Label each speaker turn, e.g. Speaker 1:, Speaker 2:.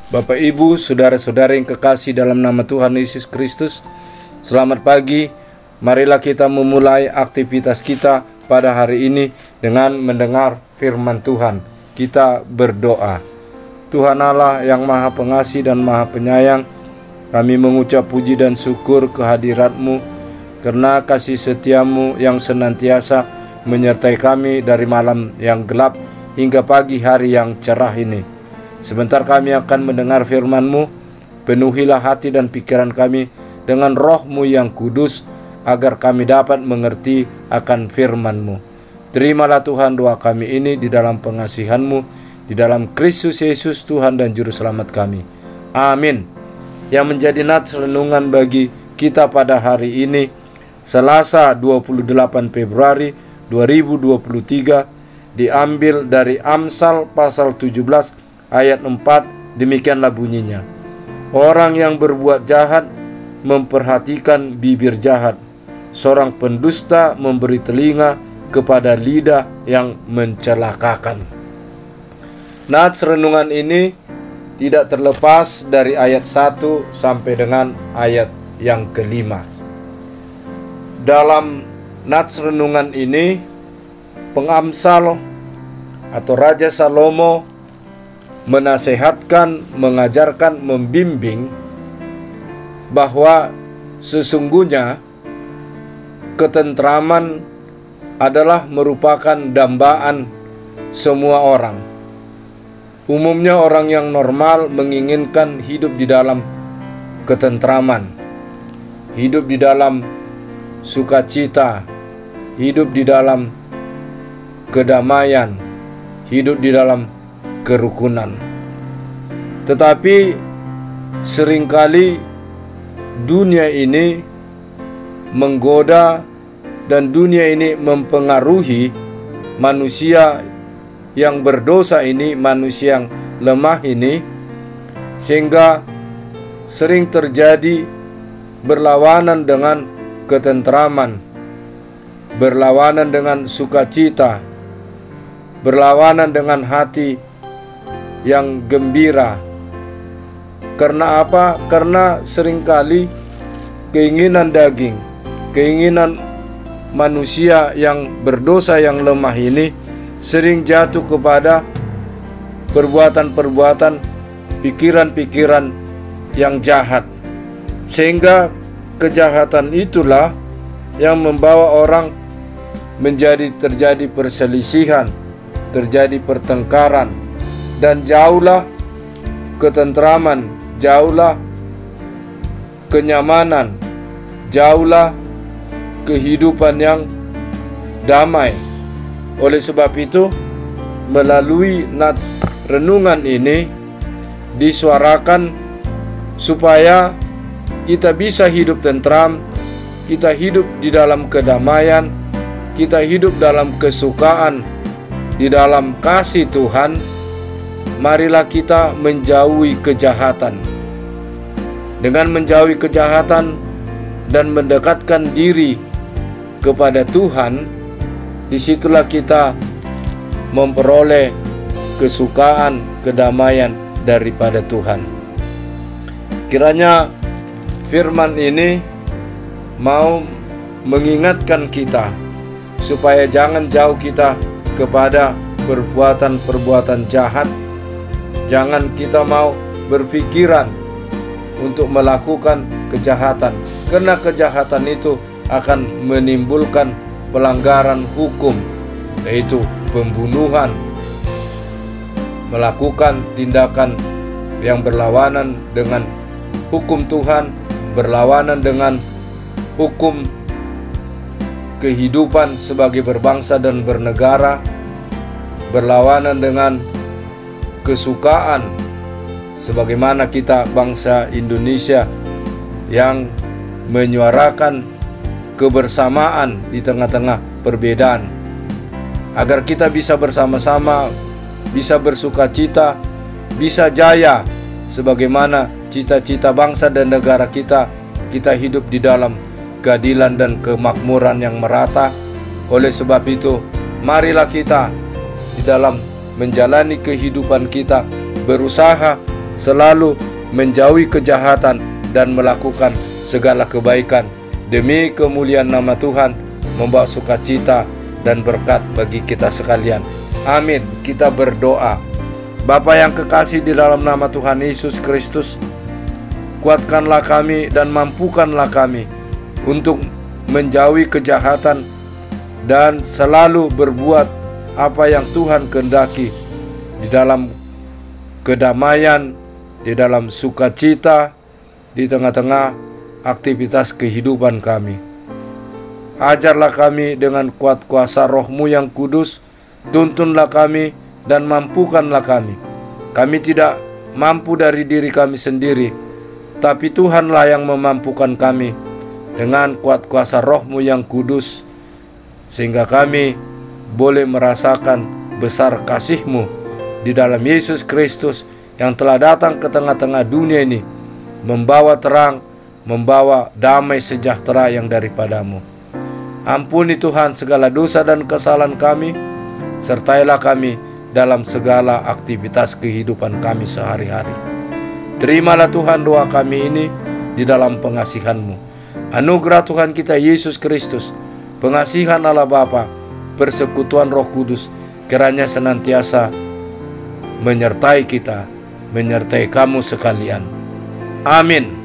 Speaker 1: Bapak, Ibu, saudara-saudara yang kekasih dalam nama Tuhan Yesus Kristus, selamat pagi. Marilah kita memulai aktivitas kita pada hari ini dengan mendengar firman Tuhan. Kita berdoa. Tuhan Allah yang Maha Pengasih dan Maha Penyayang, kami mengucap puji dan syukur kehadirat-Mu karena kasih setia-Mu yang senantiasa menyertai kami dari malam yang gelap hingga pagi hari yang cerah ini. Sebentar kami akan mendengar firman-Mu. Penuhilah hati dan pikiran kami dengan Roh-Mu yang kudus, agar kami dapat mengerti akan firman-Mu. Terimalah Tuhan doa kami ini di dalam pengasihan-Mu, di dalam Kristus Yesus Tuhan dan Juru Selamat kami. Amin. Yang menjadi nats renungan bagi kita pada hari ini, Selasa 28 Februari 2023, diambil dari Amsal pasal 17 ayat 4, demikianlah bunyinya. Orang yang berbuat jahat memperhatikan bibir jahat. Seorang pendusta memberi telinga kepada lidah yang mencelakakan. Nats renungan ini tidak terlepas dari ayat 1 sampai dengan ayat yang kelima. Dalam nats renungan ini, pengamsal atau Raja Salomo menasehatkan, mengajarkan, membimbing bahwa sesungguhnya ketentraman adalah merupakan dambaan semua orang. Umumnya orang yang normal menginginkan hidup di dalam ketentraman, hidup di dalam sukacita, hidup di dalam kedamaian, hidup di dalam kerukunan. Tetapi seringkali dunia ini menggoda dan dunia ini mempengaruhi manusia yang berdosa ini, manusia yang lemah ini, sehingga sering terjadi berlawanan dengan ketentraman, berlawanan dengan sukacita, berlawanan dengan hati yang gembira. Karena apa? Karena seringkali keinginan daging, keinginan manusia yang berdosa, yang lemah ini sering jatuh kepada perbuatan-perbuatan, pikiran-pikiran yang jahat. Sehingga kejahatan itulah yang membawa orang terjadi perselisihan, terjadi pertengkaran, dan jauhlah ketentraman, jauhlah kenyamanan, jauhlah kehidupan yang damai. Oleh sebab itu, melalui nats renungan ini disuarakan supaya kita bisa hidup tentram, kita hidup di dalam kedamaian, kita hidup dalam kesukaan, di dalam kasih Tuhan. Marilah kita menjauhi kejahatan. Dengan menjauhi kejahatan dan mendekatkan diri kepada Tuhan, disitulah kita memperoleh kesukaan, kedamaian daripada Tuhan. Kiranya firman ini mau mengingatkan kita supaya jangan jauh kita kepada perbuatan-perbuatan jahat. Jangan kita mau berpikiran untuk melakukan kejahatan, karena kejahatan itu akan menimbulkan pelanggaran hukum, yaitu pembunuhan, melakukan tindakan yang berlawanan dengan hukum Tuhan, berlawanan dengan hukum kehidupan sebagai berbangsa dan bernegara, berlawanan dengan kesukaan sebagaimana kita bangsa Indonesia yang menyuarakan kebersamaan di tengah-tengah perbedaan, agar kita bisa bersama-sama, bisa bersukacita, bisa jaya sebagaimana cita-cita bangsa dan negara kita. Kita hidup di dalam keadilan dan kemakmuran yang merata. Oleh sebab itu, marilah kita di dalam menjalani kehidupan kita berusaha selalu menjauhi kejahatan dan melakukan segala kebaikan demi kemuliaan nama Tuhan, membawa sukacita dan berkat bagi kita sekalian. Amin. Kita berdoa. Bapa yang kekasih, di dalam nama Tuhan Yesus Kristus, kuatkanlah kami dan mampukanlah kami untuk menjauhi kejahatan dan selalu berbuat apa yang Tuhan kehendaki di dalam kedamaian, di dalam sukacita, di tengah-tengah aktivitas kehidupan kami. Ajarlah kami dengan kuat kuasa Roh-Mu yang kudus, tuntunlah kami dan mampukanlah kami. Kami tidak mampu dari diri kami sendiri, tapi Tuhanlah yang memampukan kami dengan kuat kuasa Roh-Mu yang kudus, sehingga kami boleh merasakan besar kasih-Mu di dalam Yesus Kristus yang telah datang ke tengah-tengah dunia ini, membawa terang, membawa damai sejahtera yang daripada-Mu. Ampuni Tuhan segala dosa dan kesalahan kami, sertailah kami dalam segala aktivitas kehidupan kami sehari-hari. Terimalah Tuhan doa kami ini di dalam pengasihan-Mu. Anugerah Tuhan kita Yesus Kristus, pengasihan Allah Bapa, persekutuan Roh Kudus, kiranya senantiasa menyertai kita, menyertai kamu sekalian. Amin.